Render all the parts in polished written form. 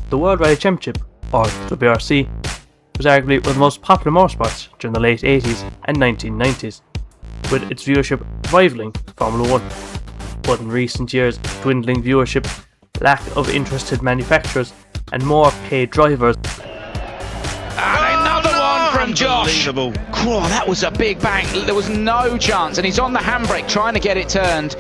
The World Rally Championship, or WRC, was arguably one of the most popular motorsports during the late 80s and 1990s, with its viewership rivaling Formula 1. But in recent years, dwindling viewership, lack of interested manufacturers, and more paid drivers. And another one from Josh. Cool, that was a big bang. There was no chance, and he's on the handbrake trying to get it turned.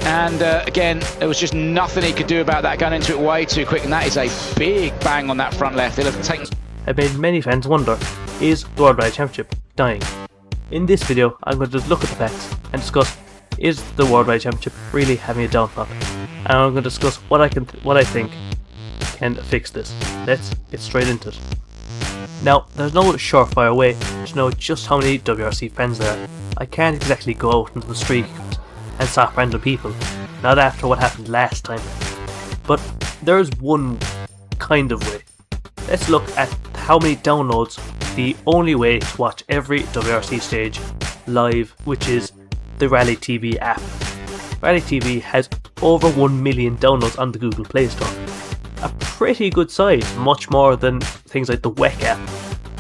And again, there was just nothing he could do about that, going into it way too quick, and that is a big bang on that front left. It'll have taken. It made many fans wonder, is the World Rally Championship dying? In this video, I'm going to just look at the facts and discuss, is the World Rally Championship really having a downfall? And I'm going to discuss what I think can fix this. Let's get straight into it. Now, there's no surefire way to know just how many WRC fans there are. I can't exactly go out into the street and stop random people, not after what happened last time. But there is one kind of way. Let's look at how many downloads the only way to watch every WRC stage live, which is the Rally TV app. Rally TV has over 1 million downloads on the Google Play Store. A pretty good size, much more than things like the WEC app.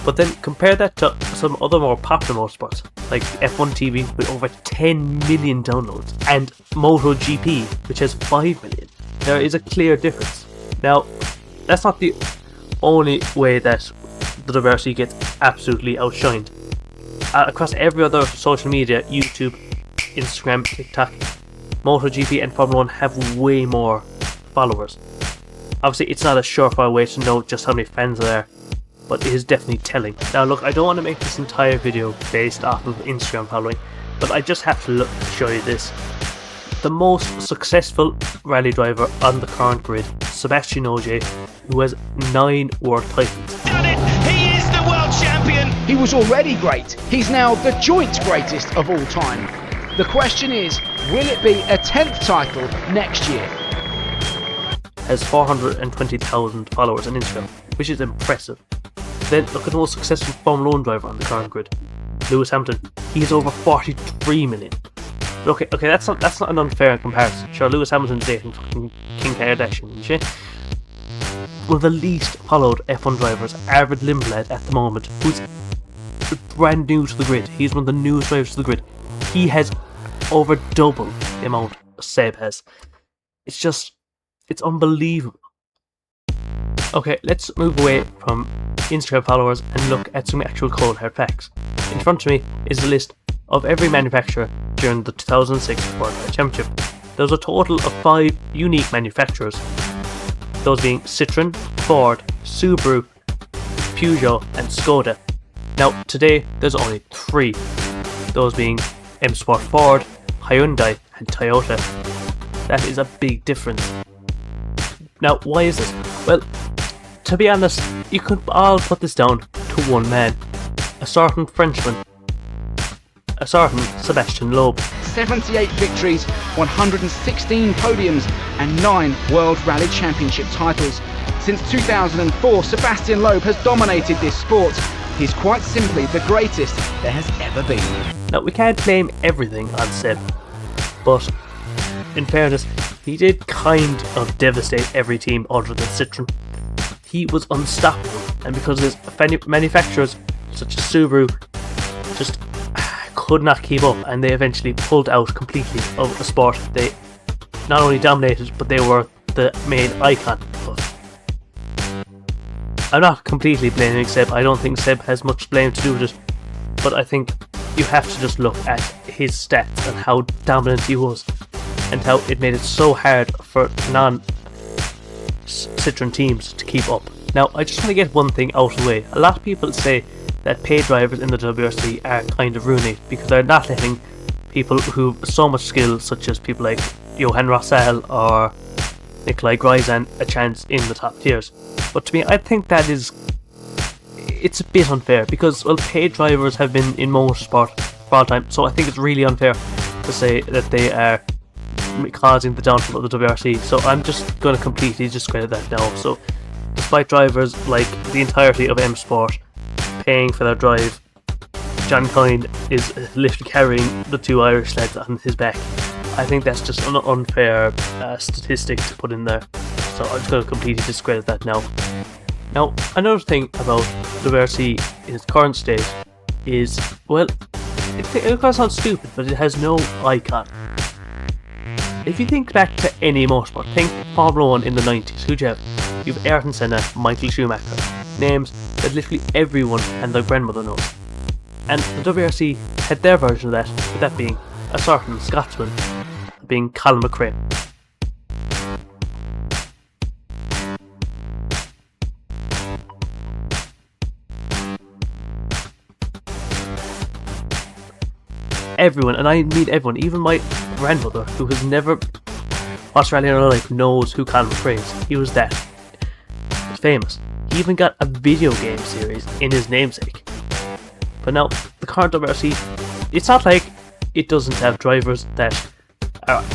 But then compare that to some other more popular motorsports, like F1 TV with over 10 million downloads, and MotoGP, which has 5 million. There is a clear difference. Now, that's not the only way that the WRC gets absolutely outshined. Across every other social media, YouTube, Instagram, TikTok, MotoGP and Formula 1 have way more followers. Obviously, it's not a surefire way to know just how many fans are there, but it is definitely telling. Now look, I don't want to make this entire video based off of Instagram following, but I just have to show you this. The most successful rally driver on the current grid, Sebastian Ogier, who has 9 world titles. Done it! He is the world champion! He was already great. He's now the joint greatest of all time. The question is, will it be a 10th title next year? Has 420,000 followers on Instagram, which is impressive. Then look at the most successful Formula 1 driver on the current grid, Lewis Hamilton. He has over 43 million. But okay, that's not an unfair comparison. Sure, Lewis Hamilton's dating fucking Kim Kardashian, isn't she? One of the least followed F1 drivers, Arvid Lindblad, at the moment, who's brand new to the grid. He's one of the newest drivers to the grid. He has over double the amount Seb has. It's unbelievable. Okay, let's move away from Instagram followers and look at some actual cold hard facts. In front of me is a list of every manufacturer during the 2006 World Rally Championship. There was a total of 5 unique manufacturers, those being Citroën, Ford, Subaru, Peugeot and Skoda. Now today there's only 3, those being M Sport Ford, Hyundai and Toyota. That is a big difference. Now, why is this? Well, to be honest, you could all put this down to one man. A certain Frenchman. A certain Sebastian Loeb. 78 victories, 116 podiums and 9 World Rally Championship titles. Since 2004, Sebastian Loeb has dominated this sport. He's quite simply the greatest there has ever been. Now, we can't blame everything on Seb, but in fairness, he did kind of devastate every team other than Citroën. He was unstoppable, and because his manufacturers such as Subaru just could not keep up, and they eventually pulled out completely of the sport. They not only dominated, but they were the main icon of it. I'm not completely blaming Seb. I don't think Seb has much blame to do with it, but I think you have to just look at his stats and how dominant he was, and how it made it so hard for non-Citroën teams to keep up. Now, I just want to get one thing out of the way. A lot of people say that paid drivers in the WRC are kind of ruining because they're not letting people who have so much skill, such as people like Johan Rossell or Nikolai Gryzan, a chance in the top tiers. But to me, I think that it's a bit unfair because, well, paid drivers have been in motorsport for all time, so I think it's really unfair to say that they are causing the downfall of the WRC. So I'm just going to completely discredit that now. So despite drivers like the entirety of M Sport paying for their drive, John Coyne is literally carrying the 2 Irish lads on his back. I think that's just an unfair statistic to put in there. so I'm just going to completely discredit that now. Now, another thing about WRC in its current state is, well, it kind of sounds stupid, but it has no icon. If you think back to any motorsport, think Formula 1 in the 90s, who'd you have? You have Ayrton Senna, Michael Schumacher, names that literally everyone and their grandmother knows. And the WRC had their version of that, with that being a certain Scotsman, being Colin McRae. Everyone, and I mean everyone, even my grandmother, who has never watched rally in her life, knows who Colin McRae is. He was that famous. He even got a video game series in his namesake. But now, the current WRC, it's not like it doesn't have drivers that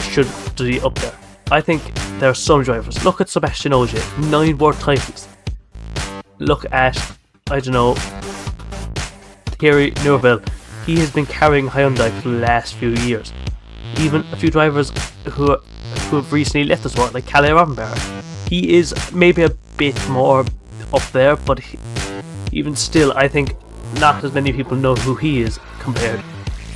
should be up there. I think there are some drivers. Look at Sebastian Ogier, 9 world titles. Look at, I don't know, Thierry Neuville. He has been carrying Hyundai for the last few years. Even a few drivers who have recently left the sport, like Kalle Rottenberg. He is maybe a bit more up there, but even still, I think not as many people know who he is compared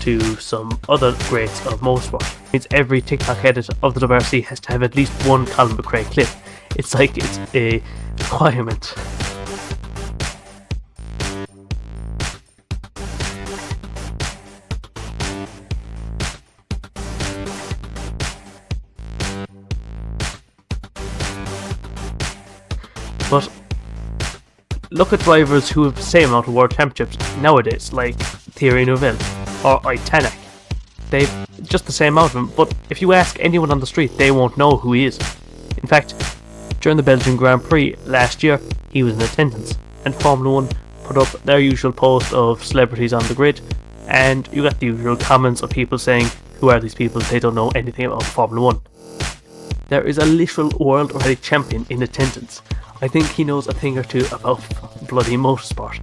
to some other greats of motorsport. It means every TikTok edit of the WRC has to have at least one Colin McRae clip. It's like it's a requirement. But look at drivers who have the same amount of world championships nowadays, like Thierry Neuville or Tanak. They've just the same amount of them, but if you ask anyone on the street, they won't know who he is. In fact, during the Belgian Grand Prix last year, he was in attendance, and Formula 1 put up their usual post of celebrities on the grid, and you got the usual comments of people saying, who are these people? They don't know anything about Formula 1. There is a literal world rally champion in attendance. I think he knows a thing or two about bloody motorsport.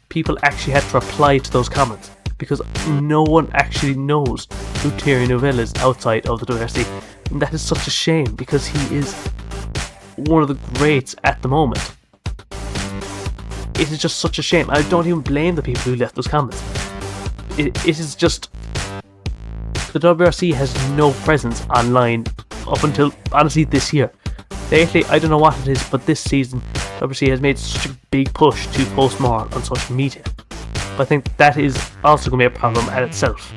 People actually had to reply to those comments because no one actually knows who Thierry Neuville is outside of the WRC. And that is such a shame because he is one of the greats at the moment. It is just such a shame. I don't even blame the people who left those comments. It is just... The WRC has no presence online up until, honestly, this year. Lately, I don't know what it is, but this season, WRC has made such a big push to post more on social media. But I think that is also going to be a problem at itself.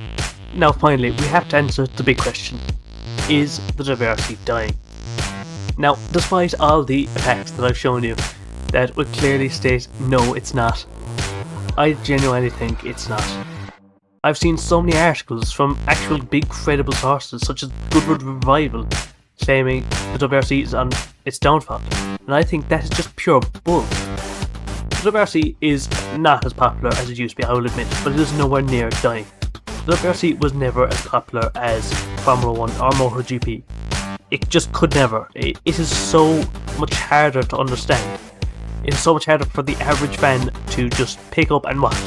Now finally, we have to answer the big question. Is the WRC dying? Now, despite all the facts that I've shown you, that would clearly state no, it's not, I genuinely think it's not. I've seen so many articles from actual big credible sources such as Goodwood Revival claiming the WRC is on its downfall, and I think that is just pure bull. The WRC is not as popular as it used to be, I will admit, but it is nowhere near dying. The WRC was never as popular as Formula 1 or MotoGP. It just could never. It is so much harder to understand. It is so much harder for the average fan to just pick up and watch.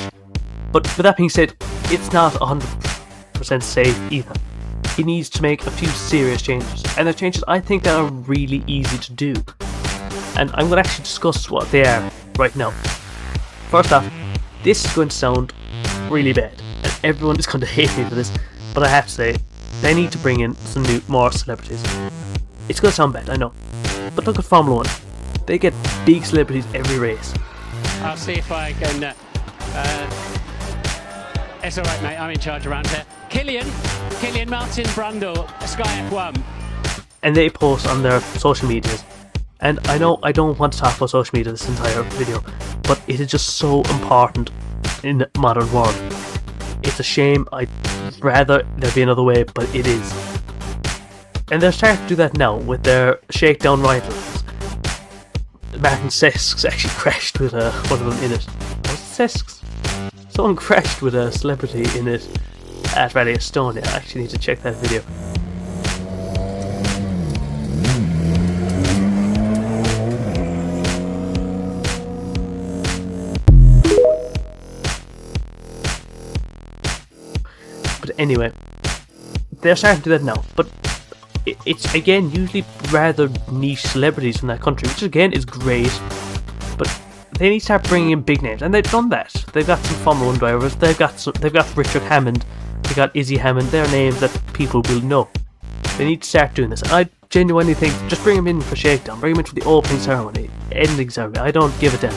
But with that being said, it's not 100% safe either. It needs to make a few serious changes, and the changes I think that are really easy to do. And I'm going to actually discuss what they are right now. First off, this is going to sound really bad, and everyone is going to hate me for this, but I have to say, they need to bring in some more celebrities. It's going to sound bad, I know, but look at Formula 1. They get big celebrities every race. I'll see if I can... It's alright mate, I'm in charge around here. Killian Martin Brundle, Sky F1. And they post on their social medias. And I know I don't want to talk about social media this entire video, but it is just so important in the modern world. It's a shame, I'd rather there be another way, but it is. And they're starting to do that now with their shakedown rivals. Martin Sesks actually crashed with one of them in it. Was it Sesks? Someone crashed with a celebrity in it at Rally Estonia. I actually need to check that video. But anyway, they're starting to do that now. But it's again usually rather niche celebrities from that country, which again is great, but they need to start bringing in big names, and they've done that. They've got some Formula 1 drivers, they've got Richard Hammond, they've got Izzy Hammond. They're names that people will know. They need to start doing this, and I genuinely think just bring them in for Shakedown, bring them in for the opening ceremony, ending ceremony. I don't give a damn.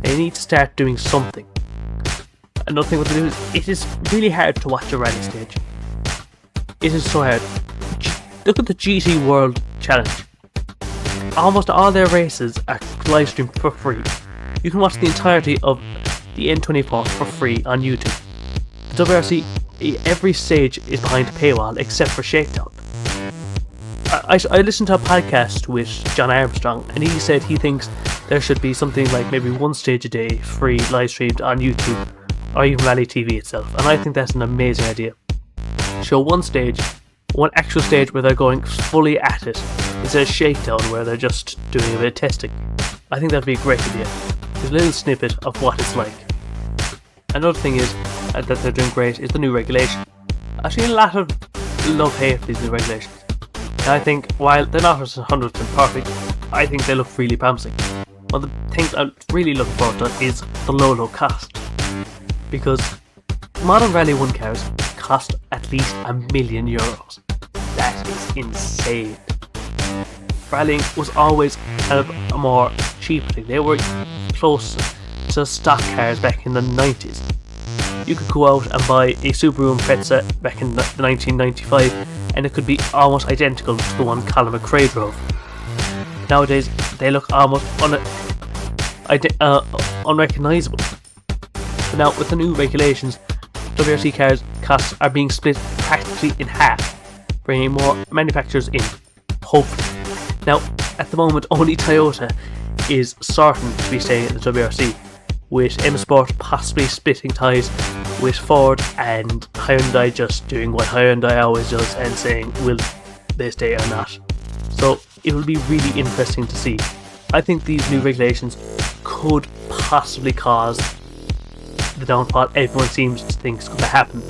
They need to start doing something. Another thing what they do is, it is really hard to watch a rally stage. It is so hard. Look at the GT World Challenge. Almost all their races are live streamed for free. You can watch the entirety of the N24 for free on YouTube. The WRC, every stage is behind a paywall except for Shakedown. I listened to a podcast with John Armstrong, and he said he thinks there should be something like maybe one stage a day free live streamed on YouTube or even Rally TV itself, and I think that's an amazing idea. Show one actual stage where they're going fully at it instead of Shakedown where they're just doing a bit of testing. I think that'd be a great idea. There's a little snippet of what it's like. Another thing is that they're doing great is the new regulation. I've seen a lot of love-hate for these new regulations. And I think while they're not 100% perfect, I think they look really promising. One of the things I'm really looking forward to is the low cost. Because modern Rally 1 cars cost at least €1 million. That is insane. Rallying was always kind of a more cheap thing. They were close to stock cars back in the 90s. You could go out and buy a Subaru Impreza back in 1995 and it could be almost identical to the one Colin McRae drove. Nowadays they look almost unrecognisable. But now with the new regulations, WRC cars costs are being split practically in half, bringing more manufacturers in, hopefully. Now at the moment only Toyota is certain to be staying at the WRC, with M Sport possibly splitting ties with Ford and Hyundai just doing what Hyundai always does and saying will they stay or not. So it will be really interesting to see. I think these new regulations could possibly cause the downfall everyone seems to think is going to happen,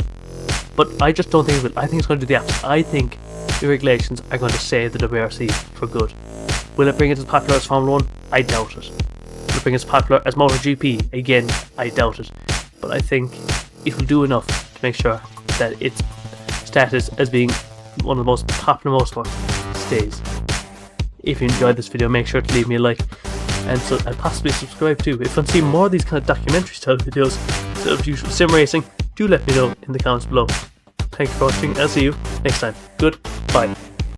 but I just don't think it will. I think it's going to do the opposite. I think the regulations are going to save the WRC for good. Will it bring it as popular as Formula 1? I doubt it. Will it bring it as popular as MotoGP? Again, I doubt it. But I think it will do enough to make sure that its status as being one of the most popular motorsports stays. If you enjoyed this video, make sure to leave me a like and possibly subscribe too. If you want to see more of these kind of documentary style videos instead of usual sim racing, do let me know in the comments below. Thanks for watching, I'll see you next time. Goodbye.